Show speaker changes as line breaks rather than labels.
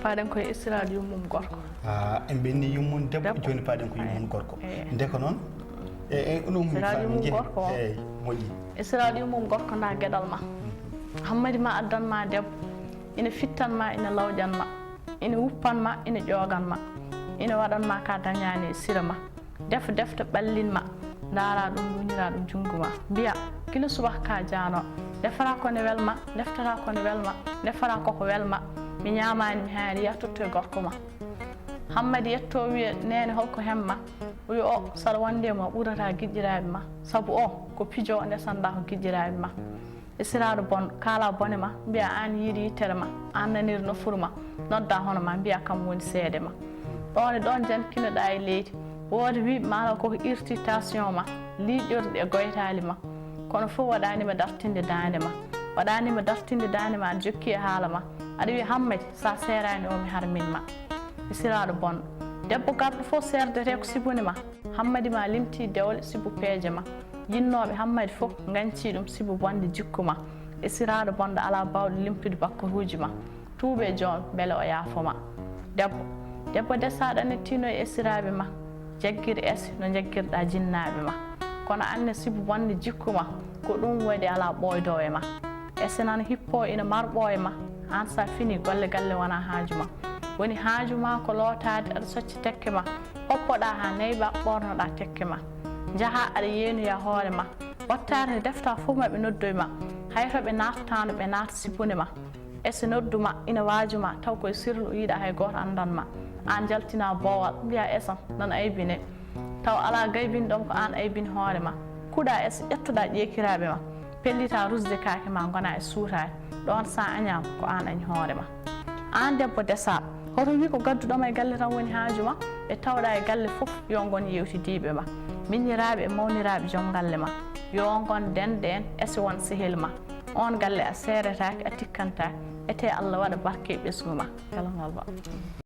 paaden koye estirade yummum gorko
en benni yummum debbo joni paaden ko yummum gorko ndeko noon ɗum mi
gorko
eyi moƴƴi
estirade yummum gorko nda gueɗal ma hammadi ma addanma debbo ina fittanma ina lawƴanma ina wuppanma ina ƴoganma ina waɗanma ka dañani e sira ma defte ɓallinma ndaara ɗum luñira ɗum junngo ma mbiya kila subaka ka jaano defara kone welma deftata kone welma defara koko welma mi ñamani mi haani yattoto e gorko ma hammadi yetto wiya nene holko hemma wi o saɗa wonde ma ɓurata giƴƴiraɓe ma saabu o ko pijo o ndesanda ko giƴƴiraɓe ma esiraɗo bon kala bone ma mbiya an yiiɗi yittere ma an naniri nofuru ma nodda hono ma mbiya kam woni seede ma ɗon e ɗon jankinoɗa e leydi woodi wiɓe maala koko irtitation ma liiƴorde e goytali ma kono fof waɗanima dartinde dande ma waɗanima dartinde dande ma aɗa jokki e haala ma aɗa wiya hammadi sa serani o mi harmin ma esiraɗo bonɗo debbo garɗo fof serdete ko sibune ma hammadi ma limti dewle sibu peeje ma yinnoɓe hammadi fof ganci ɗum sibu bonde jikku ma esiraɗo bonɗo ala bawɗo limtude bakkoruji ma tuuɓe joom beele o yaafoma debbo desaɗo annettino e esiraɓe ma jagguir es no jagguirɗa jinnaɓe ma kono anne sibu bonde jikku ma ko ɗum waɗi ala ɓoydo e ma ese nan hippo ina marɓo e ma an sa fini golle galle wona haaju ma woni haaju ma ko lootade aɗa socci tekke ma hoppoɗa ha nayba ɓornoɗa tekke ma jaaha aɗa yeenoya hoore ma wattare nde defta fof maɓe noddoye ma hayto ɓe natatano ɓe naata sibune ma ese nodduma ina waajuma taw koye sirlu yiiɗa hay goto andanma an jaltina boowal mbiya esam nana aybine taw ala gaybin ɗon ko an aybini hoore ma kuuɗa es ƴettuɗa ƴeekiraɓe ma pellita rusde kaake ma gona e suutade ɗon sa añama ko an añi hoore ma an debbo desaɗo hoto wi ko gadduɗoma e galle tan woni haaju ma ɓe tawɗa e galle fof yo gon yewtidiɓe ma miñiraɓe e mawniraɓe joom galle ma yo gon dende en ese won sehil ma on galle a seretake a tikkantake ete Allah waɗa barke e ɓesgu ma kala ngal ba